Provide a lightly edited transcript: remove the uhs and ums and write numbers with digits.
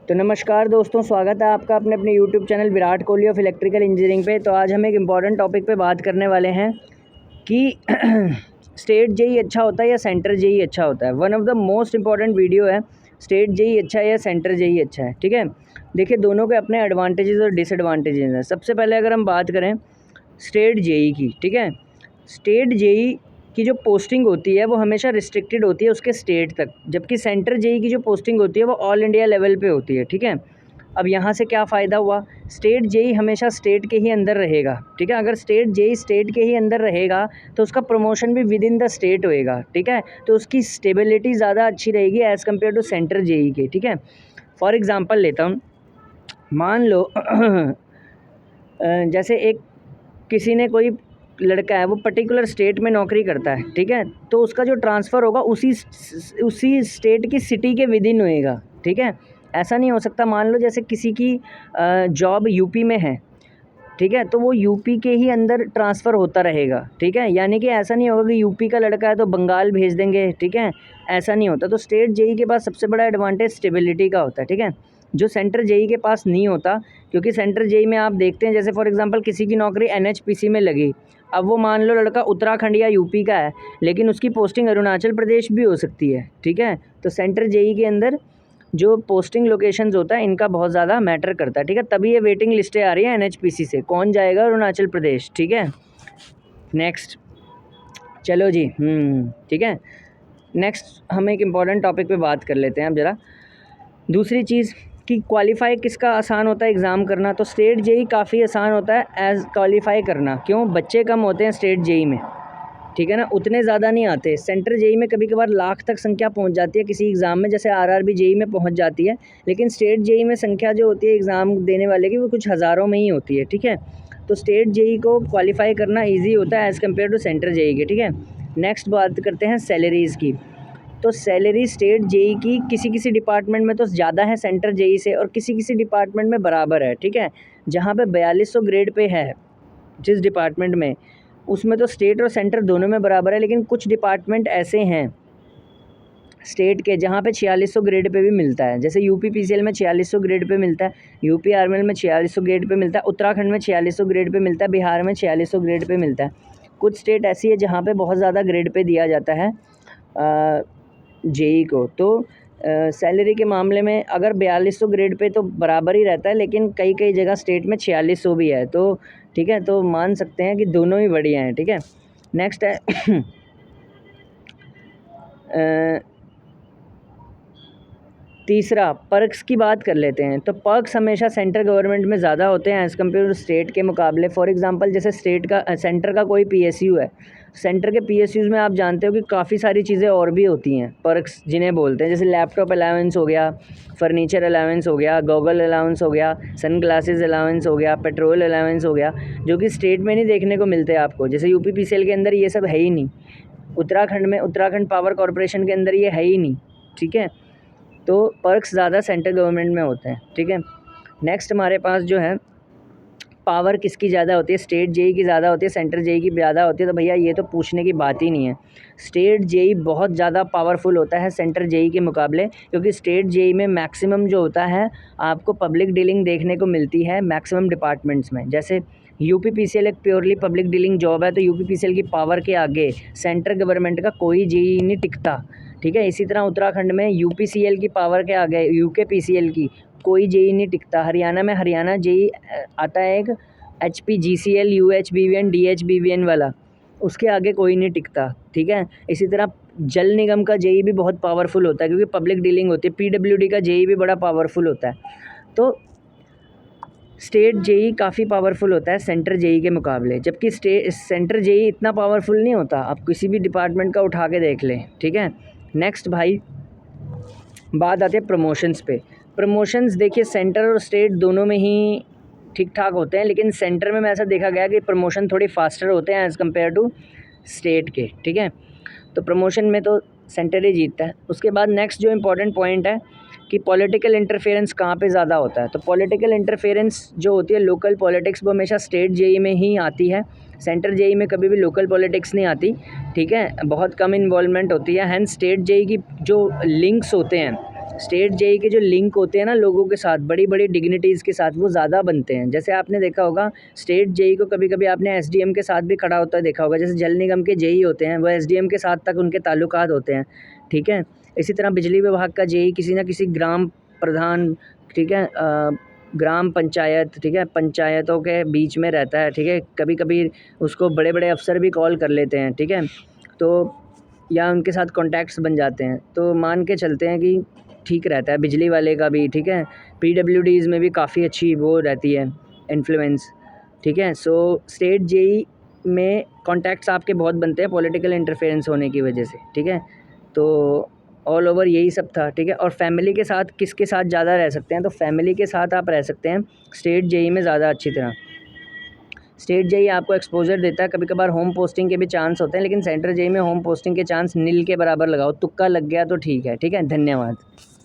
तो नमस्कार दोस्तों, स्वागत है आपका अपने अपने YouTube channel Virat Kohli of electrical engineering पे। तो आज हम एक इम्पॉर्टेंट टॉपिक पे बात करने वाले हैं कि स्टेट जेई अच्छा होता है या सेंटर जेई अच्छा होता है। One of the most important video है, स्टेट जेई अच्छा है या सेंटर जेई अच्छा है। ठीक है, देखिए दोनों के अपने एडवांटेजेस और डिसएडवांटेजेस हैं। सबसे पहले अगर हम बात करें स्टेट जेई की, ठीक है, स्टेट जेई की जो पोस्टिंग होती है वो हमेशा रिस्ट्रिक्टेड होती है उसके स्टेट तक, जबकि सेंटर जेई की जो पोस्टिंग होती है वो ऑल इंडिया लेवल पे होती है। ठीक है, अब यहाँ से क्या फ़ायदा हुआ, स्टेट जेई हमेशा स्टेट के ही अंदर रहेगा। ठीक है, अगर स्टेट जेई स्टेट के ही अंदर रहेगा तो उसका प्रमोशन भी विद इन द स्टेट होएगा। ठीक है, तो उसकी स्टेबिलिटी ज़्यादा अच्छी रहेगी as compare to centre JE के। ठीक है, फॉर एग्ज़ाम्पल लेता हूँ, मान लो जैसे एक किसी ने कोई लड़का है वो पर्टिकुलर स्टेट में नौकरी करता है। ठीक है, तो उसका जो ट्रांसफ़र होगा उसी स्टेट की सिटी के विद इन होएगा। ठीक है, ऐसा नहीं हो सकता, मान लो जैसे किसी की जॉब यूपी में है, ठीक है, तो वो यूपी के ही अंदर ट्रांसफ़र होता रहेगा। ठीक है, यानी कि ऐसा नहीं होगा कि यूपी का लड़का है तो बंगाल भेज देंगे। ठीक है, ऐसा नहीं होता। तो स्टेट जेई के पास सबसे बड़ा एडवांटेज स्टेबिलिटी का होता है। ठीक है, जो सेंटर जेई के पास नहीं होता, क्योंकि सेंटर जेई में आप देखते हैं जैसे फॉर एग्जांपल किसी की नौकरी एनएचपीसी में लगी, अब वो मान लो लड़का उत्तराखंड या यूपी का है, लेकिन उसकी पोस्टिंग अरुणाचल प्रदेश भी हो सकती है। ठीक है, तो सेंटर जेई के अंदर जो पोस्टिंग लोकेशंस होता है इनका बहुत ज़्यादा मैटर करता है। ठीक है, तभी ये वेटिंग लिस्टें आ रही हैं एनएचपीसी से, कौन जाएगा अरुणाचल प्रदेश। ठीक है, नेक्स्ट चलो जी, ठीक है, नेक्स्ट हम एक इम्पॉर्टेंट टॉपिक पे बात कर लेते हैं अब ज़रा। दूसरी चीज़ कि क्वालिफ़ाई किसका आसान होता है एग्ज़ाम करना, तो स्टेट जेई काफ़ी आसान होता है एज़ क्वालिफ़ाई करना। क्यों, बच्चे कम होते हैं स्टेट जेई में। ठीक है ना, उतने ज़्यादा नहीं आते। सेंटर जेई में कभी कभार लाख तक संख्या पहुंच जाती है किसी एग्ज़ाम में, जैसे आरआरबी जेई में पहुंच जाती है, लेकिन स्टेट जेई में संख्या जो होती है एग्ज़ाम देने वाले की वो कुछ हज़ारों में ही होती है। ठीक है, तो स्टेट जेई को क्वालिफाई करना ईजी होता है as compare to centre JE के। ठीक है, नेक्स्ट बात करते हैं सैलरीज़ की। तो सैलरी स्टेट जेई की किसी किसी डिपार्टमेंट में तो ज़्यादा है सेंटर जेई से, और किसी किसी डिपार्टमेंट में बराबर है। ठीक है, जहाँ पे 4200 ग्रेड पे है जिस डिपार्टमेंट में, उसमें तो स्टेट और सेंटर दोनों में बराबर है। लेकिन कुछ डिपार्टमेंट ऐसे हैं स्टेट के जहाँ पे 4600 ग्रेड पे भी मिलता है, जैसे यूपी पीसीएल में 4600 ग्रेड पे मिलता है, यूपी आरएमएल में 4600 ग्रेड पे मिलता है, उत्तराखंड में 4600 ग्रेड पे मिलता है, बिहार में 4600 ग्रेड पे मिलता है। कुछ स्टेट ऐसी है जहाँ पे बहुत ज़्यादा ग्रेड पे दिया जाता है जेई को। तो सैलरी के मामले में अगर 4200 ग्रेड पे तो बराबर ही रहता है, लेकिन कई कई जगह स्टेट में 4600 भी है। तो ठीक है, तो मान सकते हैं कि दोनों ही बढ़िया हैं। ठीक है, नेक्स्ट है तीसरा, पर्क्स की बात कर लेते हैं। तो पर्क्स हमेशा सेंट्रल गवर्नमेंट में ज़्यादा होते हैं एज़ कम्पेयर टू स्टेट के मुकाबले। फॉर एग्जांपल जैसे सेंटर का कोई पीएसयू है, सेंटर के पीएसयूज़ में आप जानते हो कि काफ़ी सारी चीज़ें और भी होती हैं, पर्क्स जिन्हें बोलते हैं, जैसे लैपटॉप अलाउंस हो गया, फर्नीचर अलाउंस हो गया, गॉगल अलाउंस हो गया, सन ग्लासेस अलाउंस हो गया, पेट्रोल अलाउंस हो गया, जो कि स्टेट में नहीं देखने को मिलते आपको। जैसे यूपी पीसीएल के अंदर ये सब है ही नहीं, उत्तराखंड पावर कॉरपोरेशन के अंदर ये है ही नहीं। ठीक है, तो पर्क्स ज़्यादा सेंट्रल गवर्नमेंट में होते हैं। ठीक है, नेक्स्ट हमारे पास जो है पावर किसकी ज़्यादा होती है, स्टेट जेई की ज़्यादा होती है, सेंटर जेई की ज़्यादा होती है। तो भैया ये तो पूछने की बात ही नहीं है, स्टेट जेई बहुत ज़्यादा पावरफुल होता है सेंटर जेई के मुकाबले, क्योंकि स्टेट जेई में मैक्सिमम जो होता है आपको पब्लिक डीलिंग देखने को मिलती है मैक्सिमम डिपार्टमेंट्स में। जैसे यूपी पीसीएल एक प्योरली पब्लिक डीलिंग जॉब है, तो यूपी पीसीएल की पावर के आगे सेंट्रल गवर्नमेंट का कोई जेई नहीं टिकता। ठीक है, इसी तरह उत्तराखंड में यूपीसीएल की पावर के आगे यूके पीसीएल की कोई जेई नहीं टिकता। हरियाणा में हरियाणा जेई आता है एक HPGCL UHBVN DHBVN वाला, उसके आगे कोई नहीं टिकता। ठीक है, इसी तरह जल निगम का जेई भी बहुत पावरफुल होता है क्योंकि पब्लिक डीलिंग होती है। PWD का जेई भी बड़ा पावरफुल होता है। तो स्टेट जेई काफ़ी पावरफुल होता है सेंटर जेई के मुकाबले, जबकि सेंटर जेई इतना पावरफुल नहीं होता। आप किसी भी डिपार्टमेंट का उठा के देख लें। ठीक है, नेक्स्ट भाई बात आती है प्रमोशंस पे। प्रमोशंस देखिए सेंटर और स्टेट दोनों में ही ठीक ठाक होते हैं, लेकिन सेंटर में ऐसा देखा गया कि प्रमोशन थोड़ी फास्टर होते हैं एज़ कम्पेयर टू स्टेट के। ठीक है, तो प्रमोशन में तो सेंटर ही जीतता है। उसके बाद नेक्स्ट जो इम्पोर्टेंट पॉइंट है कि पॉलिटिकल इंटरफेरेंस कहाँ पे ज़्यादा होता है। तो पॉलिटिकल इंटरफेरेंस जो होती है लोकल पॉलिटिक्स, वो हमेशा स्टेट जेई में ही आती है, सेंटर जेई में कभी भी लोकल पॉलिटिक्स नहीं आती। ठीक है, बहुत कम इन्वॉल्वमेंट होती है। हैंस स्टेट जेई की जो लिंक्स होते हैं स्टेट जेई के जो लिंक होते हैं ना लोगों के साथ, बड़ी बड़ी डिग्निटीज़ के साथ, वो ज़्यादा बनते हैं। जैसे आपने देखा होगा स्टेट जेई को कभी कभी आपने एसडीएम के साथ भी खड़ा होता देखा होगा। जैसे जल निगम के जेई होते हैं वो एसडीएम के साथ तक उनके ताल्लुकात होते हैं, ठीक है। इसी तरह बिजली विभाग का जेई किसी ना किसी ग्राम प्रधान, ठीक है, ग्राम पंचायत, ठीक है, पंचायतों के बीच में रहता है, ठीक है। कभी कभी उसको बड़े बड़े अफसर भी कॉल कर लेते हैं, ठीक है। तो या उनके साथ कॉन्टैक्ट्स बन जाते हैं, तो मान के चलते हैं कि ठीक रहता है। बिजली वाले का भी, ठीक है, पीडब्ल्यूडीज़ में भी काफ़ी अच्छी वो रहती है इन्फ्लुएंस, ठीक है। सो स्टेट जेई में कॉन्टैक्ट्स आपके बहुत बनते हैं पॉलिटिकल इंटरफेरेंस होने की वजह से, ठीक है। तो ऑल ओवर यही सब था, ठीक है। और फैमिली के साथ किसके साथ ज़्यादा रह सकते हैं, तो फैमिली के साथ आप रह सकते हैं स्टेट जेई में ज़्यादा अच्छी तरह। स्टेट जेई आपको एक्सपोजर देता है, कभी कभार होम पोस्टिंग के भी चांस होते हैं, लेकिन सेंट्रल जेई में होम पोस्टिंग के चांस नील के बराबर लगाओ, तुक्का लग गया तो ठीक है, ठीक है। धन्यवाद।